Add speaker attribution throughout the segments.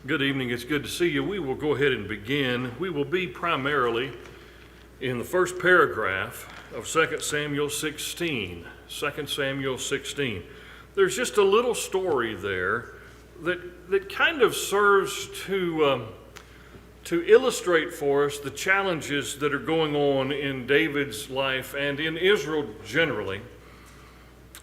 Speaker 1: Good evening. It's good to see you. We will go ahead and begin. We will be primarily in the first paragraph of 2 Samuel 16. 2 Samuel 16. There's just a little story there that kind of serves to illustrate for us the challenges that are going on in David's life and in Israel generally.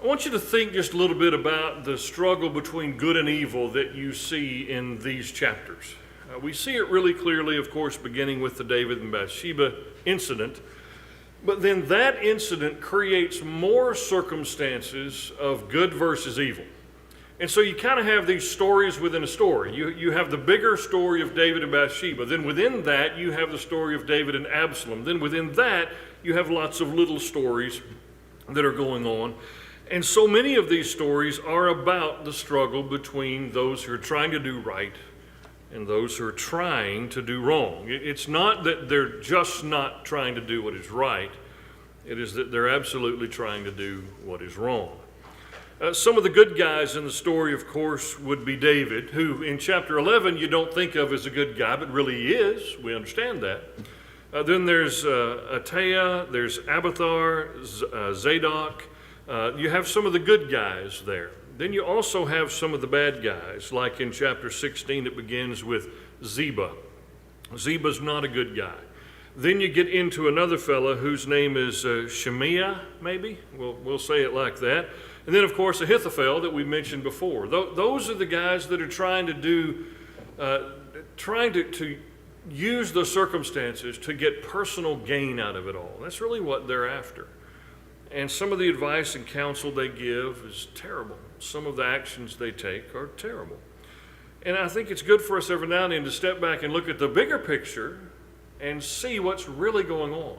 Speaker 1: I want you to think just a little bit about the struggle between good and evil that you see in these chapters. We see it really clearly, of course, beginning with the David and Bathsheba incident, but then that incident creates more circumstances of good versus evil. And so you kind of have these stories within a story. You have the bigger story of David and Bathsheba. Then within that, you have the story of David and Absalom. Then within that, you have lots of little stories that are going on. And so many of these stories are about the struggle between those who are trying to do right and those who are trying to do wrong. It's not that they're just not trying to do what is right. It is that they're absolutely trying to do what is wrong. Some of the good guys in the story, of course, would be David, who in chapter 11 you don't think of as a good guy, but really he is. We understand that. Then there's Ataiah, there's Abiathar, Zadok. You have some of the good guys there. Then you also have some of the bad guys, like in chapter 16 it begins with Ziba. Ziba's not a good guy. Then you get into another fella whose name is Shemaiah, maybe? We'll say it like that. And then, of course, Ahithophel that we mentioned before. Those are the guys that are trying to use the circumstances to get personal gain out of it all. That's really what they're after. And some of the advice and counsel they give is terrible. Some of the actions they take are terrible. And I think it's good for us every now and then to step back and look at the bigger picture and see what's really going on.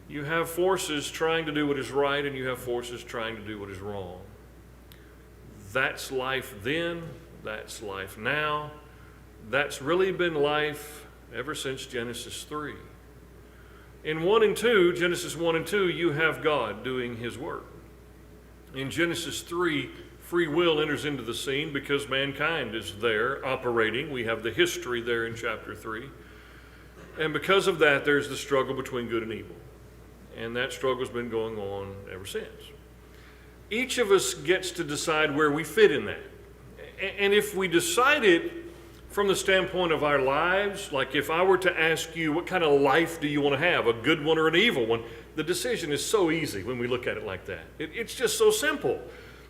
Speaker 1: You have forces trying to do what is right, and you have forces trying to do what is wrong. That's life then, that's life now. That's really been life ever since Genesis 3. In 1 and 2, Genesis 1 and 2, you have God doing his work. In Genesis 3, free will enters into the scene because mankind is there operating. We have the history there in chapter 3. And because of that, there's the struggle between good and evil. And that struggle's been going on ever since. Each of us gets to decide where we fit in that. And if we decide it from the standpoint of our lives, like if I were to ask you, what kind of life do you want to have, a good one or an evil one? The decision is so easy when we look at it like that. It's just so simple.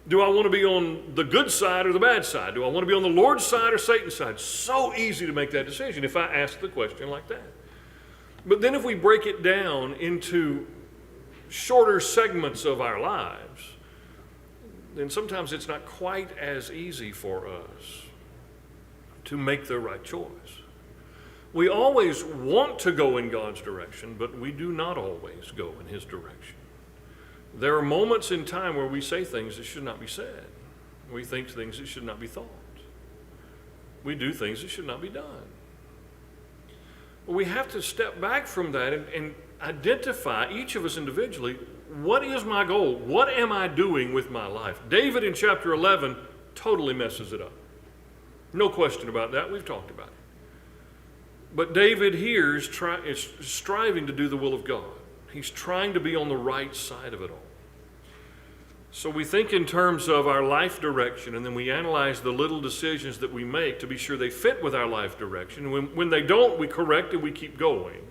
Speaker 1: Do I want to be on the good side or the bad side? Do I want to be on the Lord's side or Satan's side? So easy to make that decision if I ask the question like that. But then if we break it down into shorter segments of our lives, then sometimes it's not quite as easy for us to make the right choice. We always want to go in God's direction, but we do not always go in his direction. There are moments in time where we say things that should not be said. We think things that should not be thought. We do things that should not be done. We have to step back from that and identify, each of us individually, what is my goal? What am I doing with my life? David in chapter 11 totally messes it up. No question about that. We've talked about it. But David here is striving to do the will of God. He's trying to be on the right side of it all. So we think in terms of our life direction, and then we analyze the little decisions that we make to be sure they fit with our life direction. When they don't, we correct and we keep going.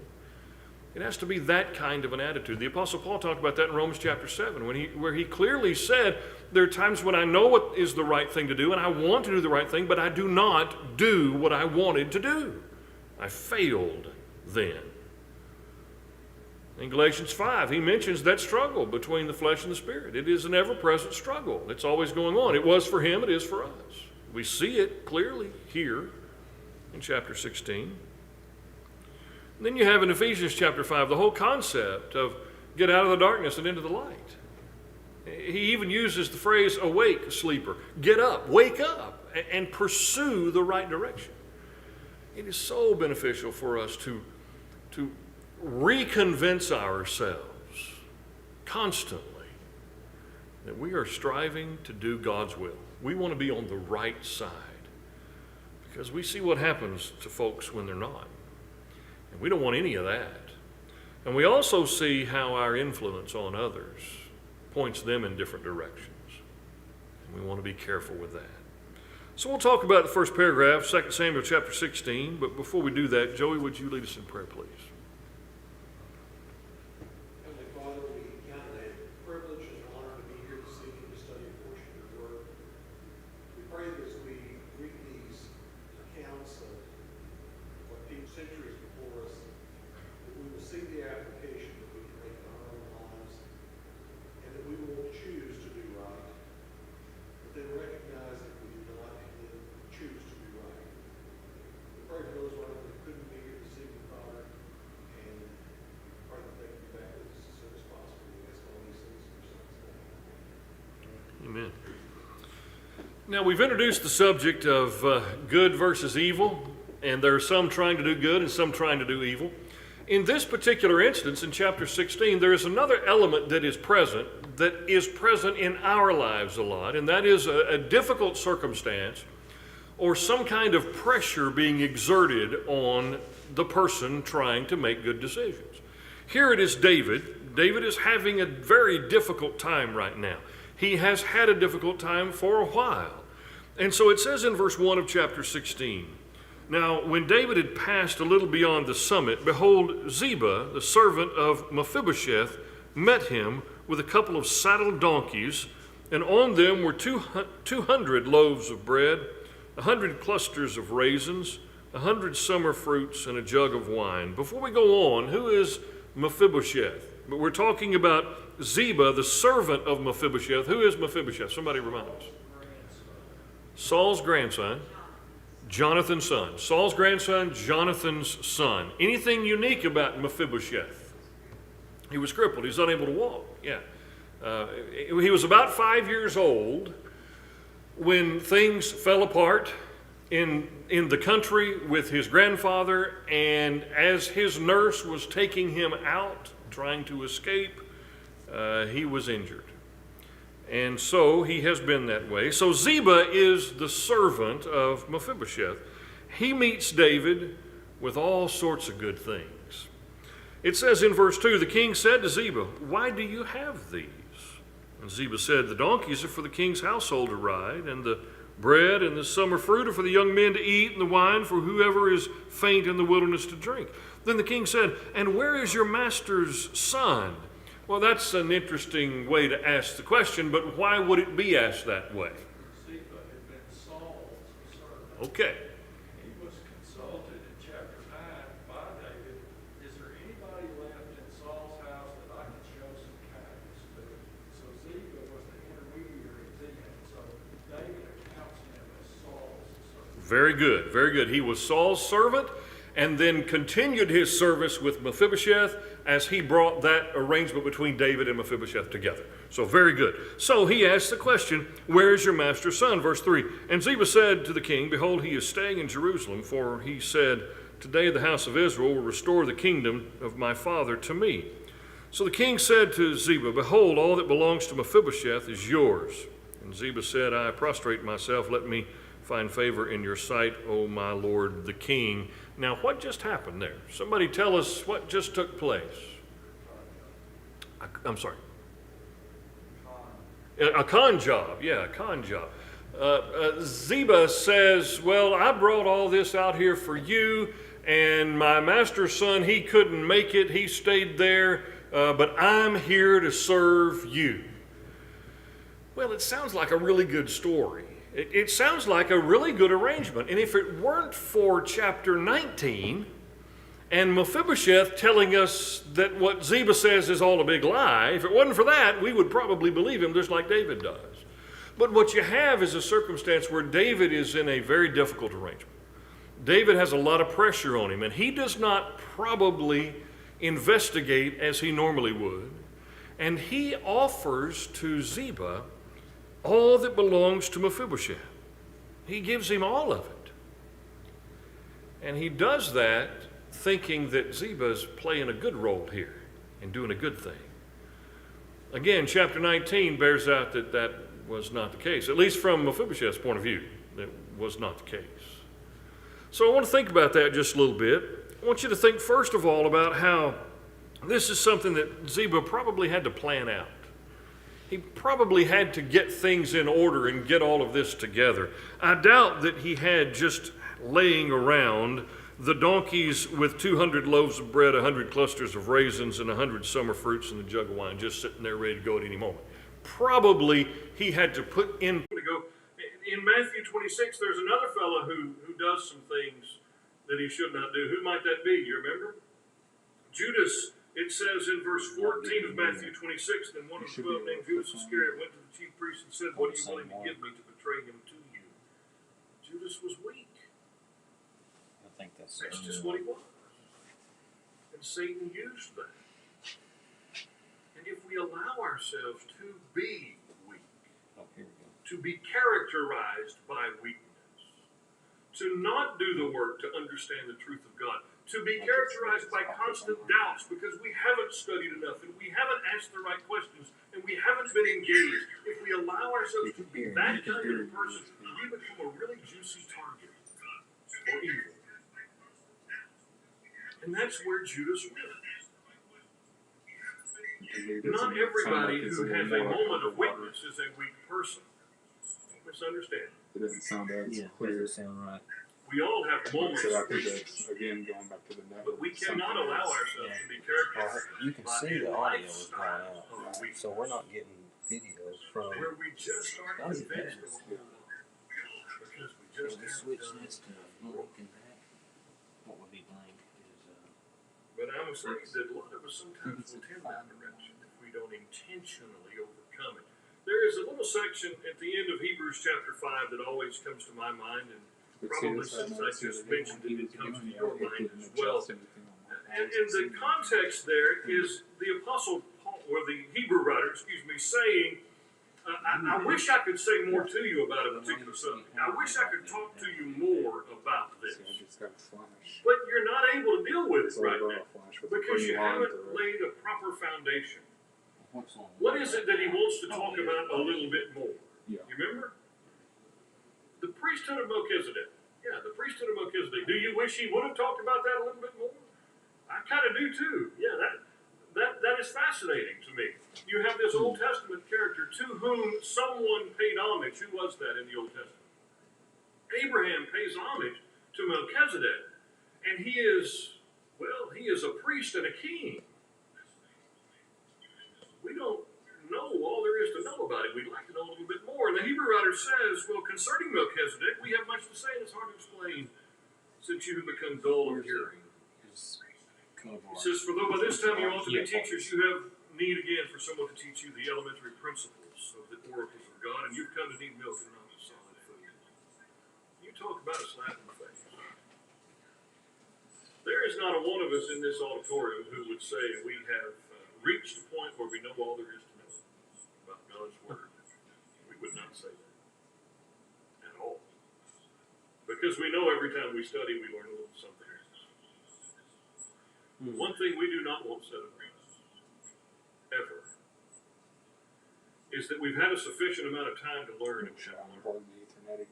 Speaker 1: It has to be that kind of an attitude. The Apostle Paul talked about that in Romans chapter 7, where he clearly said, there are times when I know what is the right thing to do, and I want to do the right thing, but I do not do what I wanted to do. I failed then. In Galatians 5, he mentions that struggle between the flesh and the spirit. It is an ever-present struggle. It's always going on. It was for him, it is for us. We see it clearly here in chapter 16. And then you have in Ephesians chapter 5 the whole concept of get out of the darkness and into the light. He even uses the phrase, awake, sleeper. Get up, wake up, and pursue the right direction. It is so beneficial for us to reconvince ourselves constantly that we are striving to do God's will. We want to be on the right side Because we see what happens to folks when they're not. And we don't want any of that. And we also see how our influence on others points them in different directions. And we want to be careful with that. So we'll talk about the first paragraph, 2 Samuel chapter 16. But before we do that, Joey, would you lead us in prayer, please?
Speaker 2: Heavenly Father, we count it a privilege and an honor to be here this evening to study a portion of your word. We pray that as we read these accounts of what people centuries before us, that we will see the application that we can make in our own lives, and that we will choose to do right, but then recognize that we do not and then choose to do right. We pray for those of us that couldn't be here this evening, Father, and pray that they can be back with us as soon as possible. We ask all these things in your Son's name.
Speaker 1: Amen. Now, we've introduced the subject of good versus evil, and there are some trying to do good and some trying to do evil. In this particular instance, in chapter 16, there is another element that is present in our lives a lot, and that is a difficult circumstance or some kind of pressure being exerted on the person trying to make good decisions. Here it is David. David is having a very difficult time right now. He has had a difficult time for a while. And so it says in verse 1 of chapter 16, "Now, when David had passed a little beyond the summit, behold, Ziba, the servant of Mephibosheth, met him with a couple of saddled donkeys, and on them were 200 loaves of bread, 100 clusters of raisins, 100 summer fruits, and a jug of wine." Before we go on, who is Mephibosheth? But we're talking about Ziba, the servant of Mephibosheth. Who is Mephibosheth? Somebody remind us. Saul's grandson. Jonathan's son. Saul's grandson, Jonathan's son. Anything unique about Mephibosheth? He was crippled. He was unable to walk. Yeah. He was about 5 years old when things fell apart in the country with his grandfather, and as his nurse was taking him out, trying to escape, he was injured. And so he has been that way. So Ziba is the servant of Mephibosheth. He meets David with all sorts of good things. It says in verse 2, "The king said to Ziba, 'Why do you have these?' And Ziba said, 'The donkeys are for the king's household to ride, and the bread and the summer fruit are for the young men to eat, and the wine for whoever is faint in the wilderness to drink.' Then the king said, 'And where is your master's son?' Well, that's an interesting way to ask the question, but why would it be asked that way?
Speaker 2: Ziba had been Saul's servant.
Speaker 1: Okay.
Speaker 2: He was consulted in chapter 9 by David. Is there anybody left in Saul's house that I can show some kindness to? So Ziba was the intermediary then. So David accounts him as Saul's servant.
Speaker 1: Very good, very good. He was Saul's servant and then continued his service with Mephibosheth as he brought that arrangement between David and Mephibosheth together. So very good. So he asked the question, "Where is your master's son?" Verse 3, "And Ziba said to the king, 'Behold, he is staying in Jerusalem, for he said, Today the house of Israel will restore the kingdom of my father to me.' So the king said to Ziba, 'Behold, all that belongs to Mephibosheth is yours.' And Ziba said, 'I prostrate myself, let me find favor in your sight, O my lord the king.'" Now, what just happened there? Somebody tell us what just took place. I'm sorry. A con job. Yeah, a con job. Ziba says, "Well, I brought all this out here for you, and my master's son, he couldn't make it. He stayed there, but I'm here to serve you." Well, it sounds like a really good story. It sounds like a really good arrangement. And if it weren't for chapter 19 and Mephibosheth telling us that what Ziba says is all a big lie, if it wasn't for that, we would probably believe him just like David does. But what you have is a circumstance where David is in a very difficult arrangement. David has a lot of pressure on him, and he does not probably investigate as he normally would. And he offers to Ziba all that belongs to Mephibosheth. He gives him all of it. And he does that thinking that Ziba's playing a good role here and doing a good thing. Again, chapter 19 bears out that that was not the case. At least from Mephibosheth's point of view, that was not the case. So I want to think about that just a little bit. I want you to think first of all about how this is something that Ziba probably had to plan out. He probably had to get things in order and get all of this together. I doubt that he had just laying around the donkeys with 200 loaves of bread, 100 clusters of raisins, and 100 summer fruits and a jug of wine just sitting there ready to go at any moment. Probably he had to put in to go. In Matthew 26, there's another fellow who does some things that he should not do. Who might that be? You remember? Judas. It says in verse 14 of Matthew 26, then one of the 12 named Judas Iscariot went to the chief priest and said, what are you willing to give me to betray him to you? Judas was weak.
Speaker 3: I think that's
Speaker 1: just what he was. And Satan used that. And if we allow ourselves to be weak, to be characterized by weakness, to not do the work to understand the truth of God, to be characterized by constant doubts because we haven't studied enough and we haven't asked the right questions and we haven't been engaged. If we allow ourselves to be that kind of a person, we become a really juicy target for evil. And that's where Judas went. Not everybody who has a moment of weakness is a weak person. Don't misunderstand.
Speaker 4: It doesn't sound as
Speaker 3: Doesn't
Speaker 4: clear.
Speaker 3: sound right.
Speaker 1: We all have moments
Speaker 4: So I
Speaker 1: of
Speaker 4: think
Speaker 1: weakness.
Speaker 4: that's, again, going back to the devil.
Speaker 1: But we cannot allow ourselves to be characterized
Speaker 3: You can
Speaker 1: by
Speaker 3: see
Speaker 1: a
Speaker 3: the audio is going
Speaker 1: lifestyle
Speaker 3: out,
Speaker 1: of weakness,
Speaker 3: so we're not getting videos from.
Speaker 1: where we just aren't
Speaker 3: That was
Speaker 1: convinced
Speaker 3: bad.
Speaker 1: of a whole lot. Because we
Speaker 3: So
Speaker 1: just
Speaker 3: we
Speaker 1: haven't
Speaker 3: switch
Speaker 1: done
Speaker 3: this to blank and back. What would be blank is
Speaker 1: But I'm afraid that a lot of us sometimes will tend that direction if we don't intentionally overcome it. There is a little section at the end of Hebrews chapter 5 that always comes to my mind, and probably since I just mentioned it, it comes to your mind as well. And the context there is the Apostle Paul, or the Hebrew writer, saying, I wish I could say more to you about a particular subject. I wish I could talk to you more about this. But you're not able to deal with it right now because you haven't laid a proper foundation. What is it that he wants to talk about a little bit more? You remember? The priesthood of Melchizedek. Yeah, the priesthood of Melchizedek. Do you wish he would have talked about that a little bit more? I kind of do too. Yeah, that is fascinating to me. You have this Old Testament character to whom someone paid homage. Who was that in the Old Testament? Abraham pays homage to Melchizedek. And he is a priest and a king. We don't know all there is to know about it. We'd like to know a little bit more. And the Hebrew writer says, well, concerning Melchizedek, we have much to say, and it's hard to explain since you have become dull of hearing. It says, for though by this time you ought to be teachers, you have need again for someone to teach you the elementary principles of the oracles of God, and you've come to need milk and not solid food. You talk about a slap in the face. There is not a one of us in this auditorium who would say we have reached a point where we know all there is to know about God's Word. We would not say that at all. Because we know every time we study, we learn a little something. One thing we do not want said of us, ever, is that we've had a sufficient amount of time to learn and that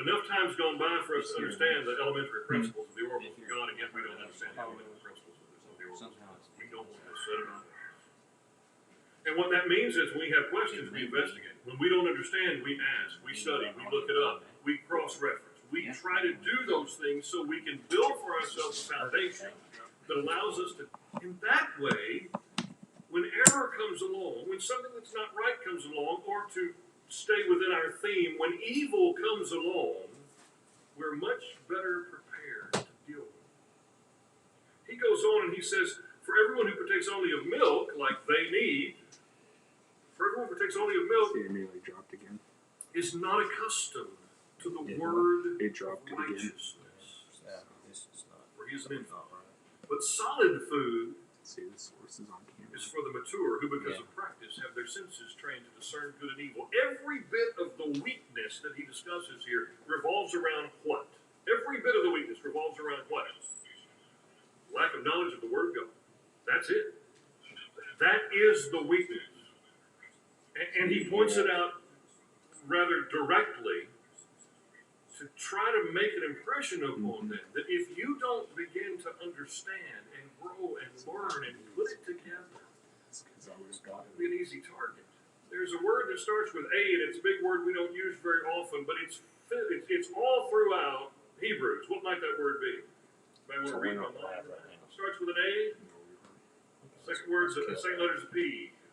Speaker 1: enough time's gone by for us to understand the elementary principles of the oracles of God, and yet we don't understand the elementary principles of the oracles of God. We don't want this said about us. And what that means is when we have questions, we investigate. When we don't understand, we ask, we study, we look it up, we cross-reference. We try to do those things so we can build for ourselves a foundation that allows us to, in that way, when error comes along, when something that's not right comes along, or to stay within our theme, when evil comes along, we're much better prepared to deal with it. He goes on and he says, for everyone who partakes only of milk, like they need, for everyone who partakes only of milk, is not accustomed to the word of righteousness. For he is an infant. But solid food is for the mature, who because of practice have their senses trained to discern good and evil. Every bit of the weakness that he discusses here revolves around what? Every bit of the weakness revolves around what? Lack of knowledge of the Word of God. That's it. That is the weakness. And he points it out rather directly to try to make an impression upon them that if you don't begin to understand and grow and learn and put it together,
Speaker 4: Because I would have got
Speaker 1: it'll be an easy target. There's a word that starts with A, and it's a big word we don't use very often, but it's all throughout Hebrews. What might that word be? Anybody want to read my mind? Starts with an A. Second word's the second letter's a P.